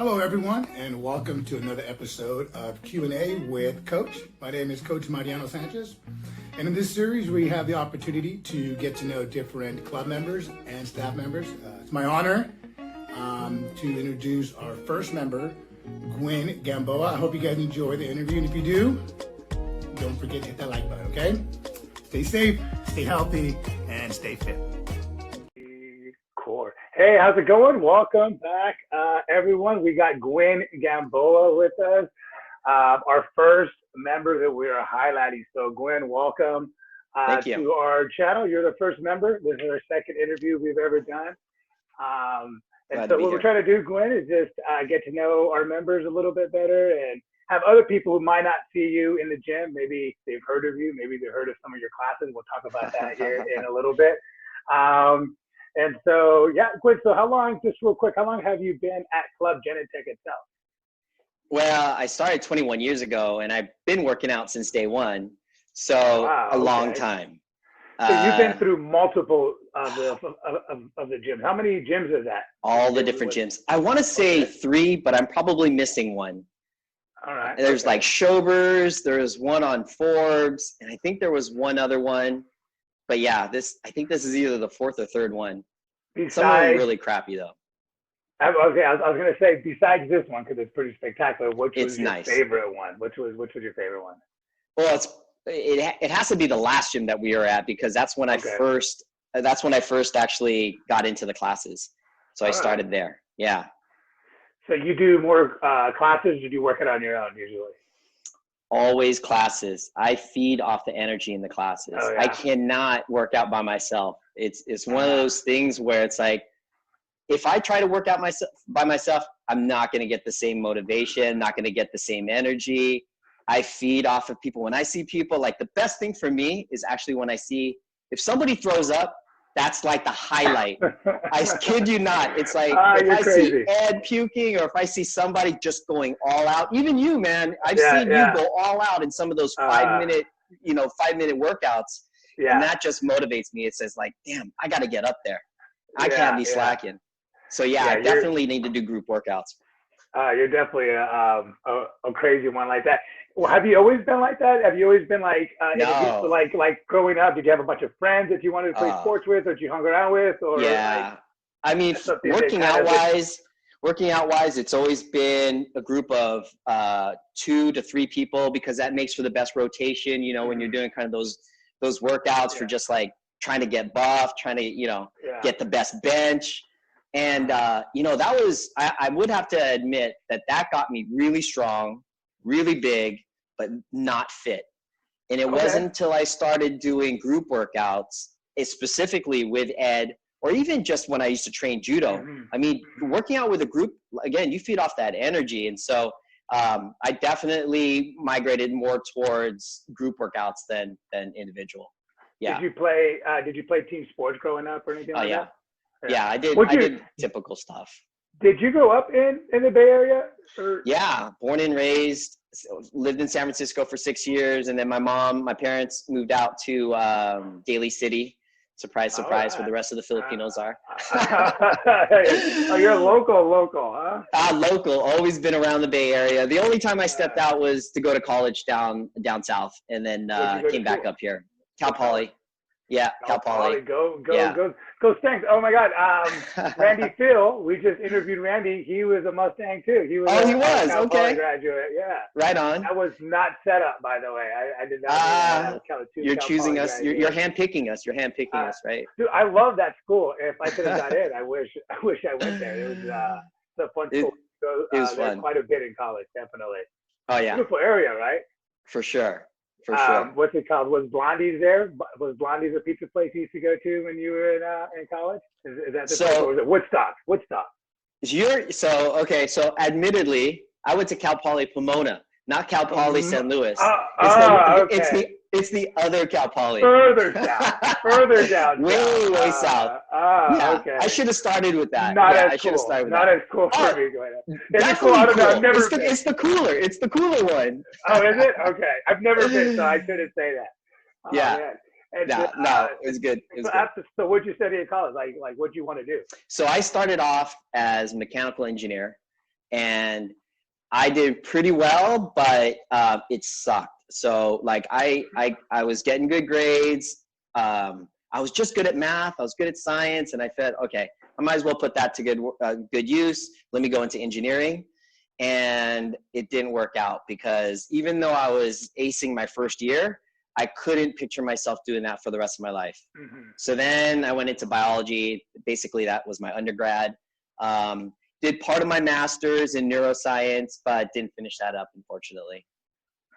Hello, everyone, and welcome to another episode of Q&A with Coach. My name is Coach Mariano Sanchez, and in this series, we have the opportunity to get to know different club members and staff members. It's my honor to introduce our first member, Gwin Gamboa. I hope you guys enjoy the interview, and if you do, don't forget to hit that like button, okay? Stay safe, stay healthy, and stay fit. Cool. Hey, how's it going? Welcome back, everyone. We got Gwin Gamboa with us, our first member that we are highlighting. So, Gwin, welcome Thank you. to our channel. You're the first member. This is our second interview we've ever done. And so what we're trying to do, Gwin, is just get to know our members a little bit better and have other people who might not see you in the gym. Maybe they've heard of you. Maybe they've heard of some of your classes. We'll talk about that here in a little bit. And so, yeah, Gwin, so how long, just real quick, how long have you been at Club Genetech itself? Well, I started 21 years ago, and I've been working out since day one, so a long time. So you've been through multiple of the gyms. How many gyms is that? All the different gyms. I want to say 3, but I'm probably missing one. All right. There's like Schober's, there's one on Forbes, and I think there was one other one. But yeah, I think this is either the 4th or 3rd one. Some of them are really crappy though. Okay, I was going to say, besides this one, because it's pretty spectacular, which was your nice. favorite one? Which was your favorite one? Well, it has to be the last gym that we were at, because that's when I first actually got into the classes. So I started there. Yeah. So you do more classes, or do you work it on your own usually? Always classes. I feed off the energy in the classes. Oh, yeah. I cannot work out by myself. It's one of those things where it's like, if I try to work out by myself, I'm not going to get the same motivation, not going to get the same energy. I feed off of people. When I see people, like, the best thing for me is actually when I see, if somebody throws up, that's like the highlight. I kid you not. It's like, if I see Ed puking, or if I see somebody just going all out, even you, man, I've seen you go all out in some of those 5-minute workouts. Yeah. And that just motivates me. It says, like, damn, I got to get up there. I can't be slacking. So yeah, I definitely need to do group workouts. You're definitely a crazy one like that. Well, have you always been like that? Have you always been like, no. like growing up, did you have a bunch of friends that you wanted to play sports with, or did you hung around with? Or yeah, I mean, working out wise, it's always been a group of 2 to 3 people, because that makes for the best rotation, you know, when you're doing kind of those workouts for just like trying to get buff, trying to, get the best bench. And, that was, I would have to admit that got me really strong, really big, but not fit. And it wasn't until I started doing group workouts, specifically with Ed, or even just when I used to train judo. I mean, working out with a group, again, you feed off that energy. And so I definitely migrated more towards group workouts than individual. Yeah. Did you play team sports growing up or anything like that? Yeah, I did. I did typical stuff. Did you grow up in the Bay Area? Or? Yeah, born and raised. Lived in San Francisco for 6 years, and then my parents moved out to Daly City. Surprise, surprise, where the rest of the Filipinos are. Oh, you're local, huh? Local. Always been around the Bay Area. The only time I stepped out was to go to college down south, and then came back up here. Cal Poly. Yeah, Cal Poly. Go Stanks. Oh my God. Randy Phil, we just interviewed Randy. He was a Mustang too. He was a Cal Poly graduate. Yeah. Right on. That was not set up, by the way. I did not. You're choosing us. You're handpicking us. You're handpicking us, right? Dude, I love that school. If I could have got in, I wish I went there. It was a fun school. It was fun. Quite a bit in college, definitely. Oh yeah. Beautiful area, right? For sure. For sure. What's it called? Was Blondie's there? Was Blondie's a pizza place you used to go to when you were in college? Is that the place, or was it Woodstock? So admittedly, I went to Cal Poly Pomona, not Cal Poly St. Louis. It's the other Cal Poly. Further down. Way south. Okay. I should have started with that. I should have started with that. Not as cool for me. That's cool. I've never been. It's the cooler one. Oh, is it? Okay. I've never been, so I shouldn't say that. Yeah. No, it was good. So what'd you study in college? Like what'd you want to do? So I started off as a mechanical engineer, and I did pretty well, but it sucked. So like I was getting good grades. I was just good at math. I was good at science, and I said, okay, I might as well put that to good use. Let me go into engineering. And it didn't work out because even though I was acing my first year, I couldn't picture myself doing that for the rest of my life. Mm-hmm. So then I went into biology. Basically, that was my undergrad. Did part of my master's in neuroscience, but didn't finish that up, unfortunately.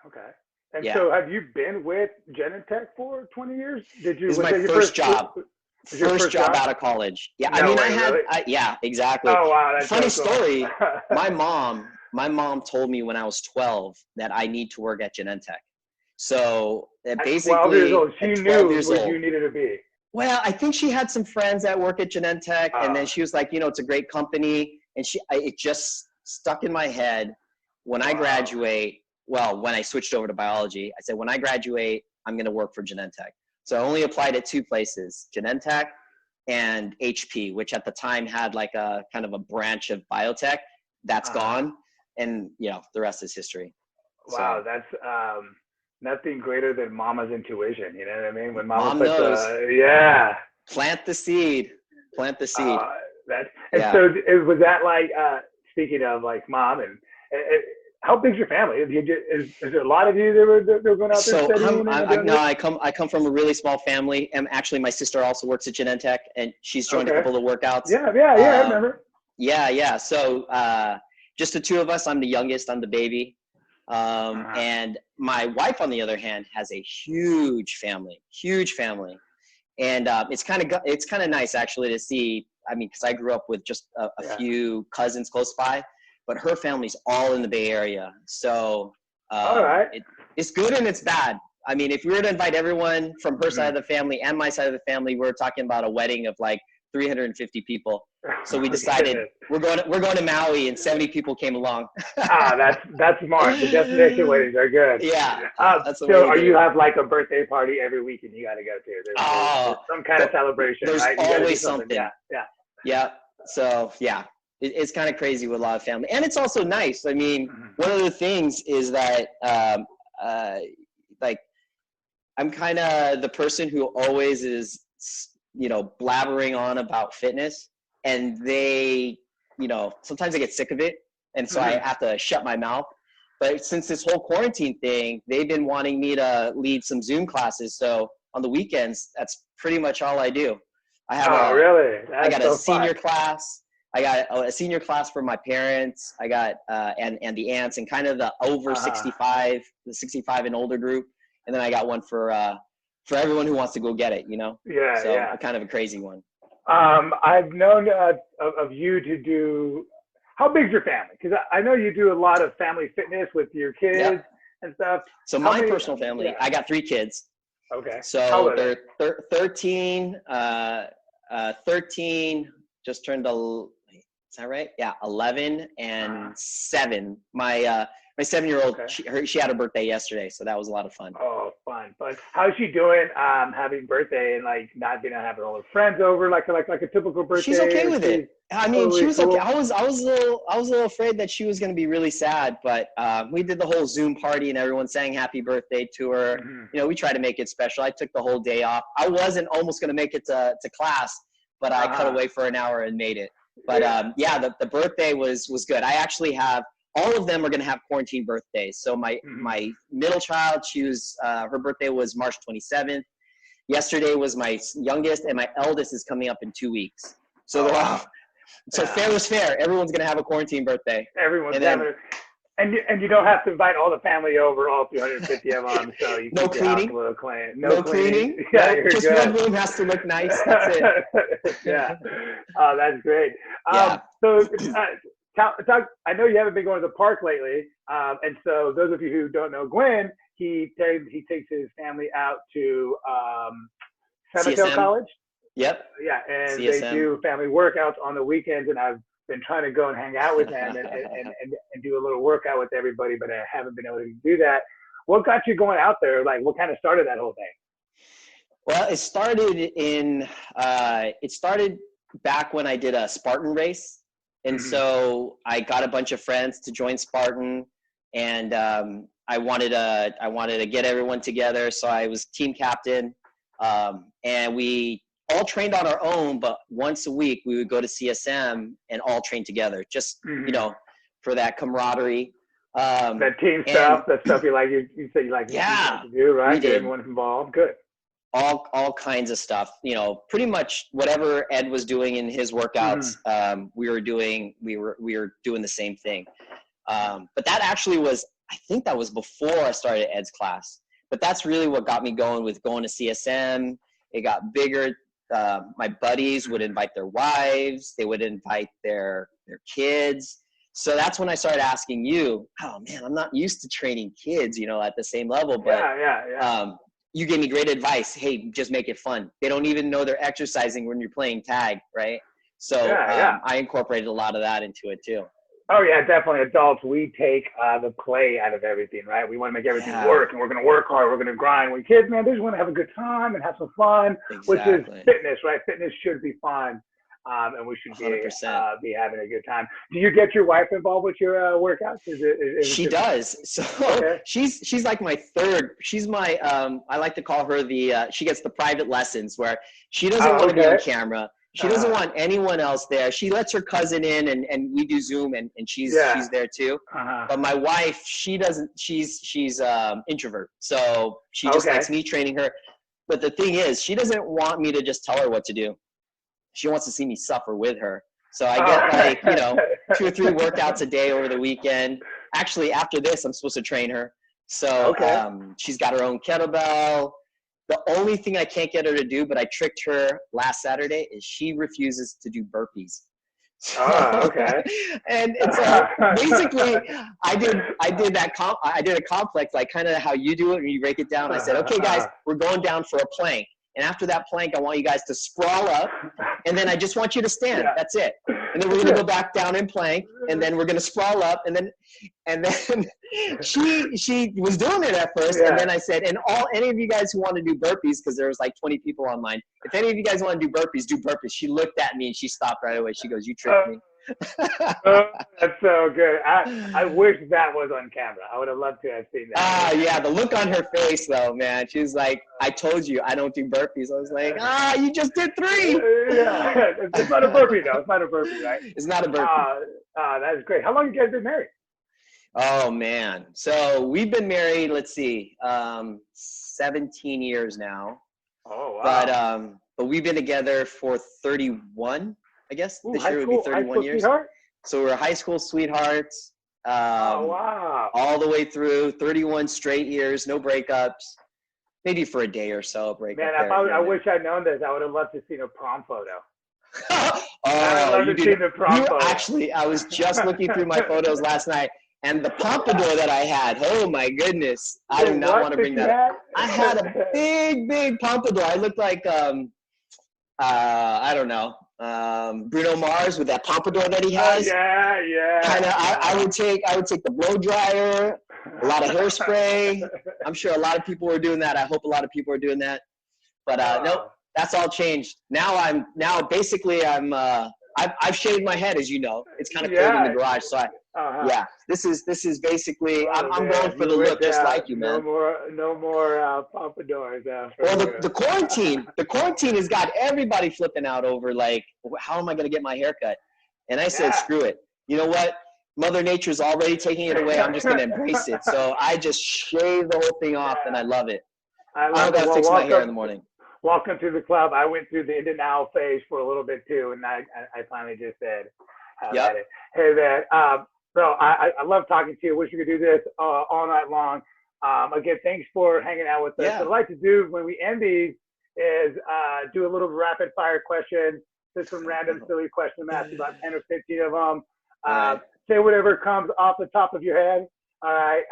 Okay. And so have you been with Genentech for 20 years? This is my first job. First job out of college. Yeah, no, I mean, really? Yeah, exactly. Oh, wow. That's funny so cool. Story. My mom told me when I was 12 that I need to work at Genentech. So basically, 12 years old, she knew what you needed to be. Well, I think she had some friends that work at Genentech, and then she was like, it's a great company, and it just stuck in my head. When I graduate, when I switched over to biology, I said, when I graduate, I'm going to work for Genentech. So I only applied at two places, Genentech and HP, which at the time had like a kind of a branch of biotech. That's gone. And, the rest is history. Wow, so, that's nothing greater than mama's intuition. You know what I mean? When mom knows. Plant the seed. So was that like, speaking of like mom, and how big's your family? Is there a lot of you that were going out there studying? I come from a really small family, and actually my sister also works at Genentech, and she's joined a couple of workouts. Yeah, I remember. Yeah. So just the two of us. I'm the youngest. I'm the baby. And my wife, on the other hand, has a huge family, and it's kind of nice actually to see. I mean, because I grew up with just a few cousins close by. But her family's all in the Bay Area. So all right. It's good and it's bad. I mean, if we were to invite everyone from her side of the family and my side of the family, we're talking about a wedding of like 350 people. So we decided we're going to Maui, and 70 people came along. That's smart. The destination weddings are good. Yeah. So you have like a birthday party every week and you got to go to. There's some kind of celebration, there's right? Always something. Yeah. So it's kind of crazy with a lot of family, and it's also nice. I mean, one of the things is that like I'm kind of the person who always is, blabbering on about fitness, and they, sometimes I get sick of it, and so I have to shut my mouth. But since this whole quarantine thing, they've been wanting me to lead some Zoom classes. So on the weekends, that's pretty much all I do. I have really? I got a senior class. I got a senior class for my parents. I got and the aunts, and kind of the over 65, the 65 and older group. And then I got one for everyone who wants to go get it, Yeah. So kind of a crazy one. I've known of you to do. How big's your family? Because I know you do a lot of family fitness with your kids and stuff. So my personal family, I got 3 kids. Okay. So they're 13, 13, just turned is that right? Yeah, 11 and 7. My 7-year-old, she had her birthday yesterday, so that was a lot of fun. Oh, fun. But how's she doing? Having birthday and like not being able to have all her friends over, like a typical birthday. She's okay with it. I mean, she was okay. I was a little afraid that she was going to be really sad, but we did the whole Zoom party and everyone sang happy birthday to her. Mm-hmm. We tried to make it special. I took the whole day off. I wasn't almost going to make it to class, but I cut away for an hour and made it. But the birthday was good. I actually have. All of them are going to have quarantine birthdays. So my middle child, she was her birthday was March 27th. Yesterday was my youngest, and my eldest is coming up in 2 weeks. So they're all. So fair was fair. Everyone's going to have a quarantine birthday. Everyone's having it. And you don't have to invite all the family over, all 250 of them. So you no cleaning. No cleaning. Yeah, just good. One room has to look nice. That's it. Yeah. Oh, that's great. So. I know you haven't been going to the park lately, and so those of you who don't know Gwin, he takes his family out to San Mateo College. Yep. Yeah, and CSM. They do family workouts on the weekends, and I've been trying to go and hang out with them and do a little workout with everybody, but I haven't been able to do that. What got you going out there? Like, what kind of started that whole thing? Well, it started back when I did a Spartan race. And so I got a bunch of friends to join Spartan, and I wanted to get everyone together. So I was team captain, and we all trained on our own, but once a week we would go to CSM and all train together, just, you know, for that camaraderie. That team stuff, that stuff you said you like to do, right? Get everyone involved. Good. All kinds of stuff, you know, pretty much whatever Ed was doing in his workouts, we were doing the same thing. But that actually was, I think that was before I started Ed's class, but that's really what got me going with going to CSM. It got bigger. My buddies would invite their wives, they would invite their kids. So that's when I started asking you, oh man, I'm not used to training kids, you know, at the same level, but you gave me great advice. Hey, just make it fun. They don't even know they're exercising when you're playing tag, right? So I incorporated a lot of that into it too. Oh yeah, definitely. Adults, we take the play out of everything, right? We want to make everything work, and we're going to work hard. We're going to grind. When kids, man, they just want to have a good time and have some fun, which is fitness, right? Fitness should be fun, and we should be having a good time. Do you get your wife involved with your workouts? She does. So she's like my third. She's my I like to call her the. She gets the private lessons where she doesn't want to be on camera. She doesn't want anyone else there. She lets her cousin in, and we do Zoom, and she's there too. But my wife, she doesn't. She's introvert, so she just likes me training her. But the thing is, she doesn't want me to just tell her what to do. She wants to see me suffer with her. So I get 2 or 3 workouts a day over the weekend. Actually, after this, I'm supposed to train her. So she's got her own kettlebell. The only thing I can't get her to do, but I tricked her last Saturday, is she refuses to do burpees. And so basically, I did a complex, like kind of how you do it when you break it down. I said, okay, guys, we're going down for a plank. And after that plank, I want you guys to sprawl up, and then I just want you to stand. That's it. And then we're going to go back down in plank, and then we're going to sprawl up, and then she was doing it at first, and then I said, and any of you guys who want to do burpees, because there was like 20 people online, if any of you guys want to do burpees, do burpees. She looked at me and she stopped right away. She goes, "You tricked me." That's so good. I wish that was on camera. I would have loved to have seen that. Yeah, the look on her face though, man. She was like, "I told you I don't do burpees." I was like, you just did 3. It's not a burpee though. It's not a burpee, right? It's not a burpee. That is great. How long have you guys been married? Oh man, so we've been married. Let's see, 17 years now. Oh wow. But we've been together for 31. I guess this year would be 31 years. Sweetheart? So we're high school sweethearts. Wow. All the way through 31 straight years, no breakups. Maybe for a day or so breakup. Man, I wish I'd known this. I would have loved to see a prom photo. Actually, I was just looking through my photos last night, and the pompadour that I had, oh my goodness, I do not want to bring that up. I had a big pompadour. I looked like, I don't know, Bruno Mars with that pompadour that he has. Kind of. I would take the blow dryer, a lot of hairspray. I'm sure a lot of people were doing that. I hope a lot of people are doing that. But nope, that's all changed. Now I've shaved my head, as you know. It's kind of cold in the garage, so this is basically I'm going for the look, just like you, man. No more pompadours. Well, the quarantine has got everybody flipping out over like, how am I going to get my hair cut? And I said, screw it. You know what? Mother Nature's already taking it away. I'm just going to embrace it. So I just shave the whole thing off, and I love it. I got to fix my hair in the morning. Welcome to the club. I went through the in and out phase for a little bit too, and I finally just said, have at it. Hey man, bro, I love talking to you. Wish we could do this all night long. Again, thanks for hanging out with us. What I'd like to do when we end these is do a little rapid fire question. Just some random silly question. I'm asking about 10 or 15 of them. Say whatever comes off the top of your head. All right.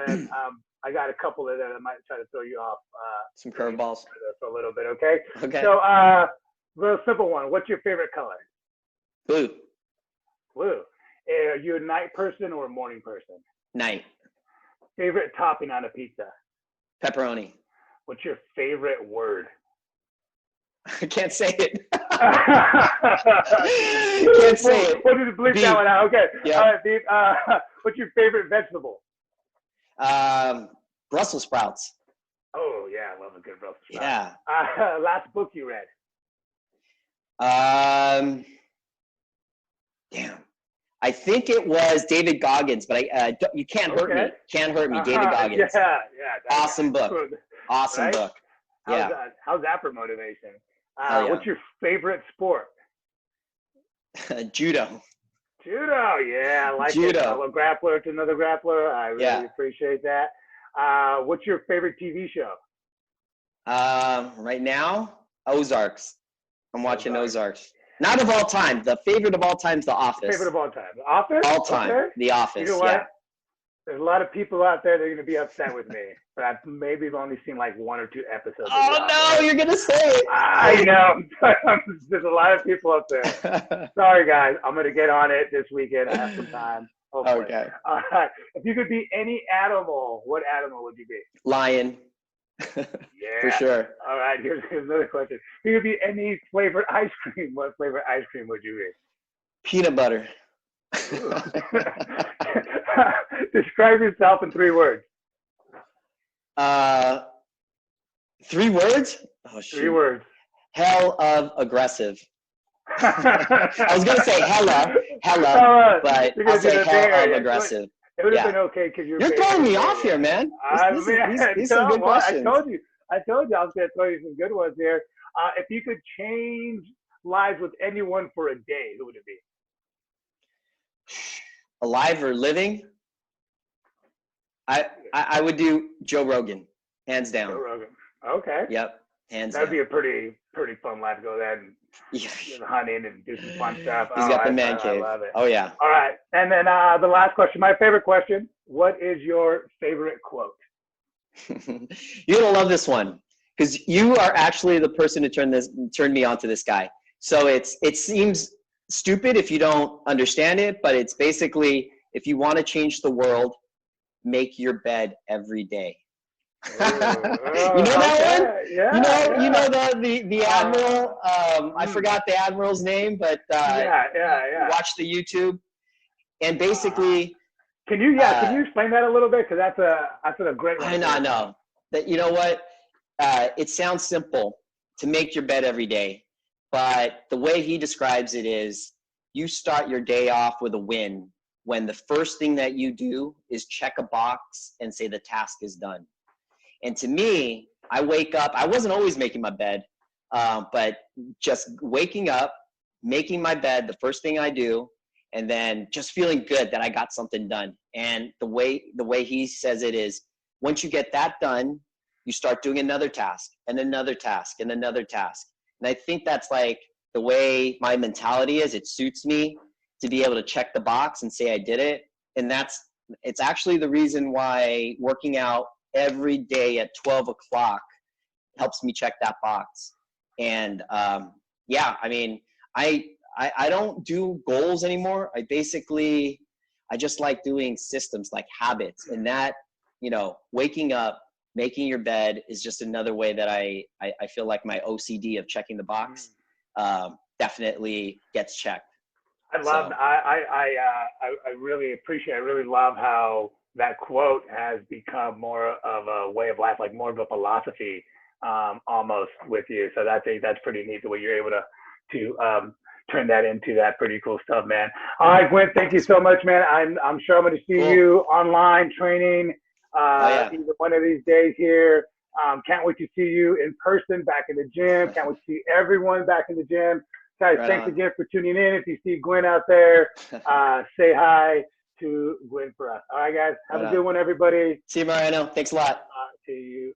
And I got a couple of that I might try to throw you off. Some curveballs. For a little bit, okay? Okay. So, real simple one. What's your favorite color? Blue. Blue. Are you a night person or a morning person? Night. Favorite topping on a pizza? Pepperoni. What's your favorite word? I can't say it. Can't say it. We'll just bleep that one out. Okay. Yep. All right, Beef. What's your favorite vegetable? Brussels sprouts. Oh, yeah. I love a good Brussels sprout. Yeah. Last book you read? Damn. I think it was David Goggins, but you can't hurt me. Can't hurt me. David Goggins. Yeah. Awesome book. Awesome book. Yeah. How's that for motivation? Yeah. What's your favorite sport? Judo. Judo. Yeah, I like Judo. it. Fellow grappler to another grappler. I really appreciate that. What's your favorite TV show? Right now, Ozarks. I'm watching Ozarks. Not of all time. The favorite of all time is The Office. Favorite of all time. The Office? All time. Okay. The Office. You know what? There's a lot of people out there that are going to be upset with me, but I've maybe only seen like 1 or 2 episodes. Oh no, you're going to say it. I know. There's a lot of people up there. Sorry, guys. I'm going to get on it this weekend. I have some time. Hopefully. Okay. All right. If you could be any animal, what animal would you be? Lion. Yeah. For sure. All right. Here's another question. If you could be any flavored ice cream, what flavored ice cream would you be? Peanut butter. Describe yourself in 3 words. 3 words? Oh, shoot. 3 words. Hell of aggressive. I was going to say hella, but I'll say hell of aggressive. It would have been okay because you're throwing me off here, man. These are good questions. I told you I was going to throw you some good ones here. If you could change lives with anyone for a day, who would it be? Alive or living? I would do Joe Rogan, hands down. Joe Rogan. Okay. Yep, hands down. That'd be a pretty fun life to go there and hunting and do some fun stuff. He's got the man cave. I love it. Oh yeah. All right, and then the last question, my favorite question: what is your favorite quote? You're gonna love this one because you are actually the person who turned me on to this guy. So it seems stupid if you don't understand it, but it's basically if you want to change the world, make your bed every day. You know that one? Yeah. You know the admiral. I forgot the admiral's name, but watch the YouTube. And basically, can you explain that a little bit? Because that's a great one. I know that. You know what? It sounds simple to make your bed every day, but the way he describes it is you start your day off with a win when the first thing that you do is check a box and say the task is done. And to me, I wake up, I wasn't always making my bed, but just waking up, making my bed, the first thing I do, and then just feeling good that I got something done. And the way he says it is, once you get that done, you start doing another task and another task and another task. And I think that's like the way my mentality is. It suits me to be able to check the box and say I did it. And it's actually the reason why working out every day at 12 o'clock helps me check that box. And I mean, I don't do goals anymore. I just like doing systems like habits, and that, waking up, making your bed is just another way that I feel like my OCD of checking the box definitely gets checked. I really appreciate, I really love how that quote has become more of a way of life, like more of a philosophy almost with you. So that's pretty neat the way you're able to turn that into that pretty cool stuff, man. All right, Gwin, thank you so much, man. I'm sure I'm going to see you online training either one of these days here. Can't wait to see you in person back in the gym. Can't wait to see everyone back in the gym. Guys, thanks again for tuning in. If you see Gwin out there, say hi to Gwin for us. All right, guys. Have a good one, everybody. See you, Mariano. Thanks a lot. See you.